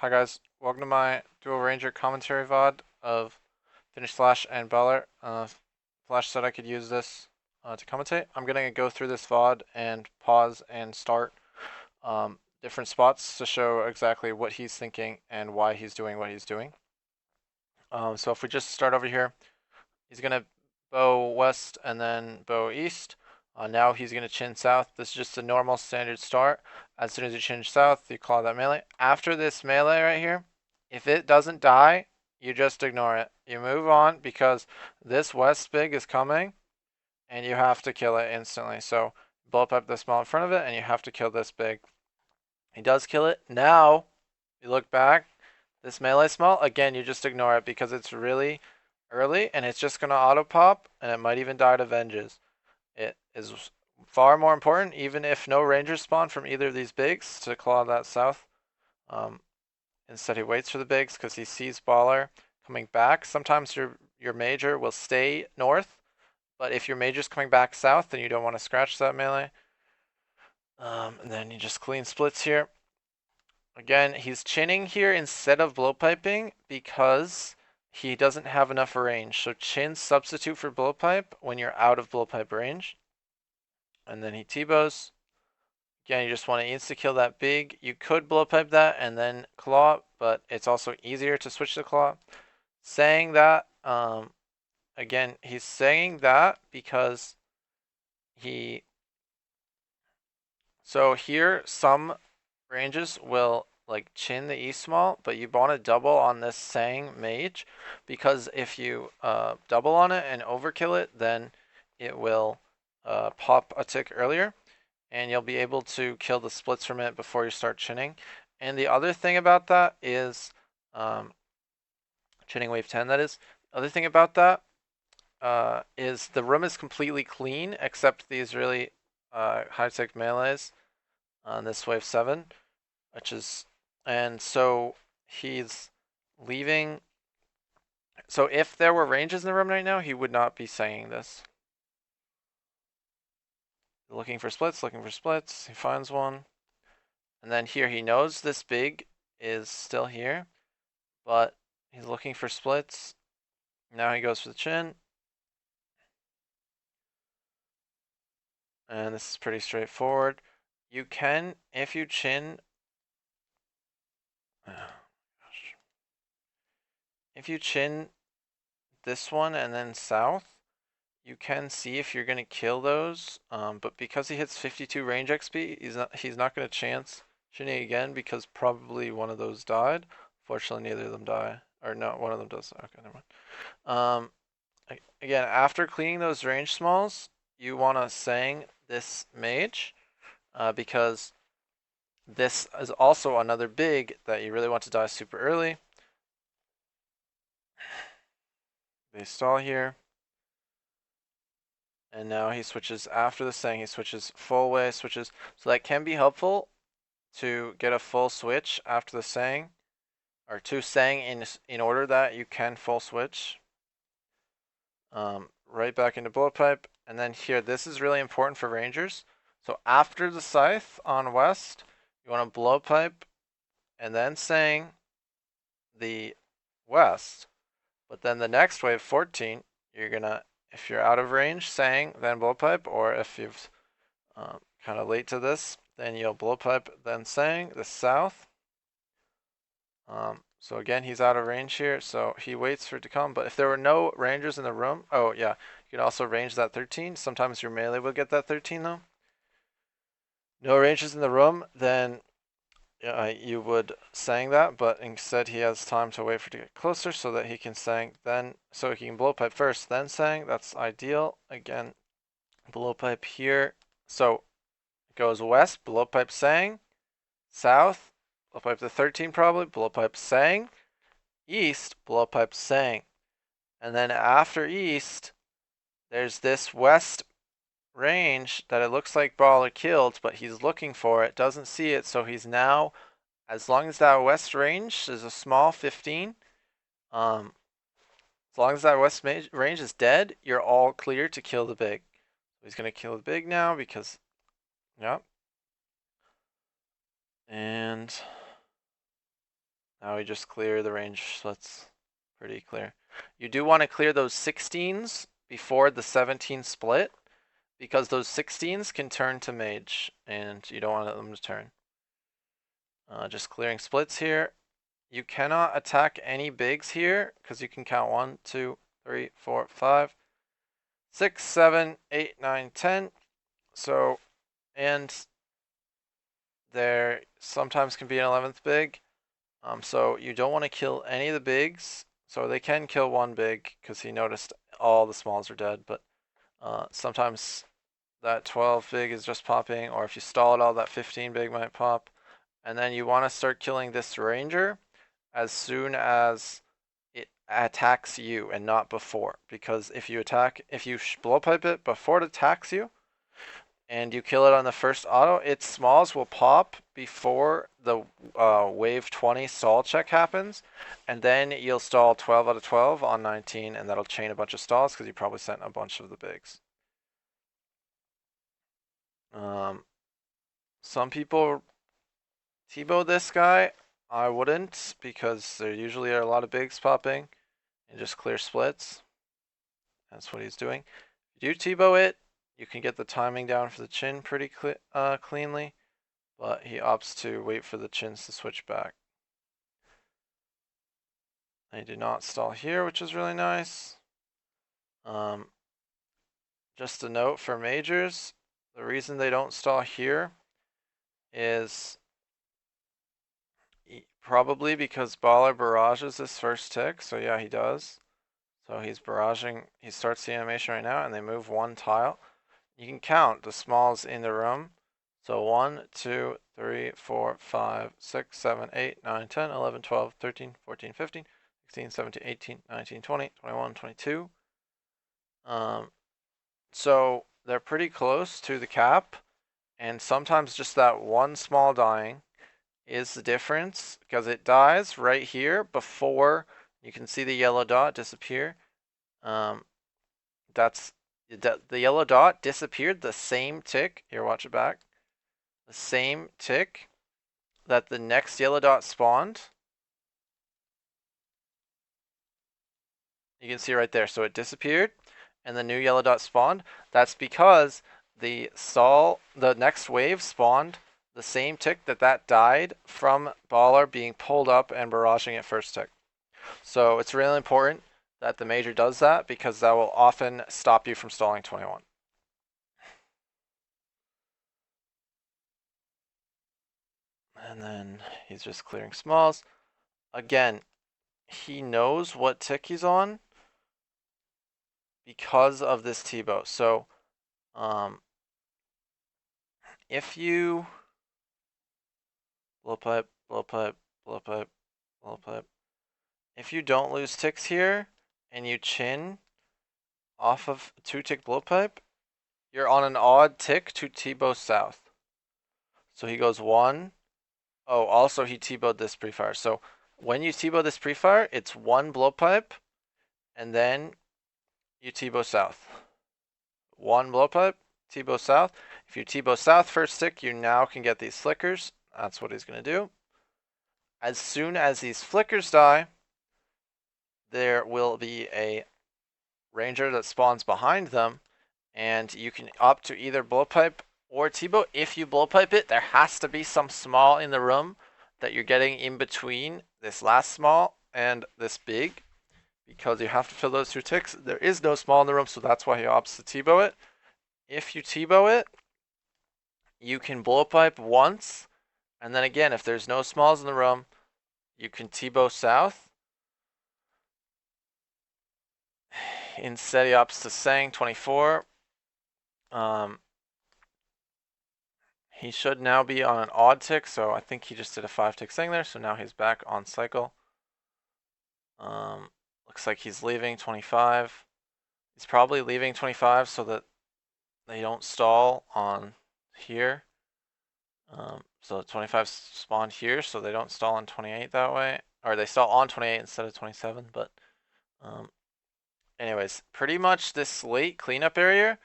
Hi guys, welcome to my Dual Ranger commentary VOD of Finnish Flash and Baller. Flash said I could use this to commentate. I'm gonna go through this VOD and pause and start different spots to show exactly what he's thinking and why he's doing what he's doing. So if we just start over here, he's gonna bow west and then bow east. Now he's gonna chin south. This is just a normal standard start. As soon as you chin south, you claw that melee. After this melee right here, if it doesn't die, you just ignore it. You move on because this west big is coming and you have to kill it instantly. So blow up the small in front of it and you have to kill this big. He does kill it. Now you look back, this melee small, again, you just ignore it because it's really early and it's just going to auto pop and it might even die to Venges. It is far more important, even if no rangers spawn from either of these bigs, to claw that south. Instead he waits for the bigs because he sees Baller coming back. Sometimes your major will stay north, but if your major's coming back south, then you don't want to scratch that melee. And then he just clean splits here. Again, he's chinning here instead of blowpiping because he doesn't have enough range. So chin substitute for blowpipe when you're out of blowpipe range. And then he T-bows. Again, you just want to insta-kill that big. You could blowpipe that and then claw, but it's also easier to switch to claw. Saying that, again, he's saying that because so here some ranges will like chin the E small, but you want to double on this Sang mage because if you double on it and overkill it, then it will pop a tick earlier and you'll be able to kill the splits from it before you start chinning. And the other thing about that is chinning wave 10, that is. Other thing about that is the room is completely clean except these really high-tech melees on this wave 7, which is, and so he's leaving. So if there were ranges in the room right now, he would not be saying this. Looking for splits, he finds one. And then here he knows this big is still here, but he's looking for splits. Now he goes for the chin. And this is pretty straightforward. You can, if you chin, if you chin this one and then south, you can see if you're going to kill those. But because he hits 52 range XP, he's not going to chance chinning again because probably one of those died. Fortunately, neither of them die. Or no, one of them does. Okay, never mind. Again, after cleaning those range smalls, you want to Sang this mage because this is also another big that you really want to die super early. They stall here. And now he switches after the Sang, he switches full way, switches. So that can be helpful to get a full switch after the Sang, or two Sang in order that you can full switch. Right back into blowpipe. And then here, this is really important for rangers. So after the scythe on west, you want to blowpipe and then Sang the west. But then the next wave, 14, you're gonna, if you're out of range, Sang, then blowpipe, or if you've kind of late to this, then you'll blowpipe, then Sang the south. So again, he's out of range here, so he waits for it to come. But if there were no rangers in the room, oh yeah, you can also range that 13. Sometimes your melee will get that 13 though. No rangers in the room, then you would Sang that, but instead he has time to wait for it to get closer so that he can Sang then, so he can blowpipe first, then Sang. That's ideal. Again, blowpipe here. So it goes west, blowpipe Sang, south, blowpipe to 13 probably, blowpipe Sang, east, blowpipe Sang. And then after east, there's this west range that it looks like Baller killed, but he's looking for it, doesn't see it, so he's now, as long as that west range is a small 15, as long as that west range is dead, you're all clear to kill the big. He's gonna kill the big now because, yep. And Now we just clear the range, so that's pretty clear. You do want to clear those 16s before the 17 split, because those 16s can turn to mage, and you don't want them to turn. Just clearing splits here. You cannot attack any bigs here, because you can count 1, 2, 3, 4, 5, 6, 7, 8, 9, 10. So, and there sometimes can be an 11th big. So you don't want to kill any of the bigs. So they can kill one big because he noticed all the smalls are dead, but sometimes that 12 big is just popping, or if you stall it all, that 15 big might pop. And then you want to start killing this ranger as soon as it attacks you and not before, because if you blow pipe it before it attacks you, and you kill it on the first auto, its smalls will pop before the wave 20 stall check happens, and then you'll stall 12 out of 12 on 19, and that'll chain a bunch of stalls because you probably sent a bunch of the bigs. Some people T-bow this guy. I wouldn't, because there usually are a lot of bigs popping, and just clear splits. That's what he's doing. If you do T-bow it, you can get the timing down for the chin pretty cleanly, but he opts to wait for the chins to switch back. They do not stall here, which is really nice. Just a note for majors, the reason they don't stall here is probably because Baller barrages this first tick, so yeah, he does. So he's barraging, he starts the animation right now, and they move one tile. You can count the smalls in the room. So 1, 2, 3, 4, 5, 6, 7, 8, 9, 10, 11, 12, 13, 14, 15, 16, 17, 18, 19, 20, 21, 22. So they're pretty close to the cap, and sometimes just that one small dying is the difference, because it dies right here before you can see the yellow dot disappear. That's the yellow dot disappeared the same tick. Here, watch it back. The same tick that the next yellow dot spawned. You can see right there. So it disappeared, and the new yellow dot spawned. That's because the next wave spawned the same tick that died from Baller being pulled up and barraging at first tick. So it's really important that the major does that, because that will often stop you from stalling 21. And then he's just clearing smalls. Again, he knows what tick he's on because of this T-bow. So if you blow pipe, blow pipe, blow pipe, blow pipe, if you don't lose ticks here and you chin off of 2-tick blow pipe, you're on an odd tick to T-bow south. So he goes 1. Oh, also he T-bowed this pre-fire. So when you T-bow this pre-fire, it's 1 blow pipe, and then you T-bow south. 1 blow pipe, T-bow south. If you T-bow south first tick, you now can get these flickers. That's what he's going to do. As soon as these flickers die, there will be a ranger that spawns behind them, and you can opt to either blow pipe or T-bow. If you blow pipe it, there has to be some small in the room that you're getting in between this last small and this big, because you have to fill those 2 ticks. There is no small in the room, so that's why he opts to T-bow it. If you T-bow it, you can blow pipe once, and then again, if there's no smalls in the room, you can T-bow south. Instead, he opts to Sang 24. He should now be on an odd tick, so I think he just did a 5-tick Sang there, so now he's back on cycle. Looks like he's leaving 25. He's probably leaving 25 so that they don't stall on here. So 25 spawned here, so they don't stall on 28 that way. Or they stall on 28 instead of 27, but anyways, pretty much this late cleanup area,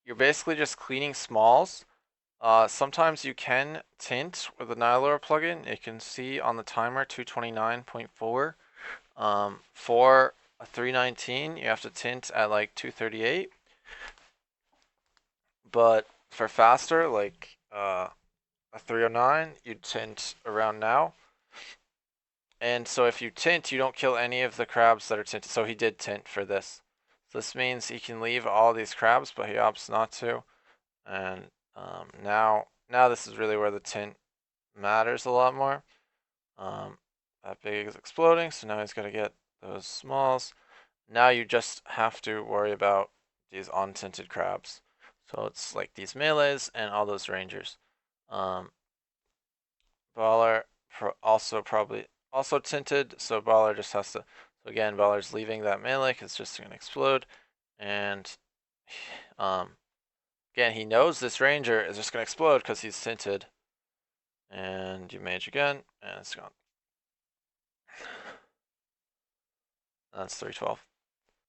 you're basically just cleaning smalls Sometimes you can tint with the Nihilore plugin. You can see on the timer 229.4. For a 319, you have to tint at like 238. But for faster, like a 309, you'd tint around now. And so if you tint, you don't kill any of the crabs that are tinted. So he did tint for this. So this means he can leave all these crabs, but he opts not to. And now this is really where the tint matters a lot more. That big is exploding, so now he's got to get those smalls. Now you just have to worry about these untinted crabs. So it's like these melees and all those rangers. Baller also probably also tinted, so Baller just has to. So again, Baller's leaving that melee because it's just gonna explode, and again he knows this ranger is just gonna explode because he's tinted. And you mage again, and it's gone. That's 312.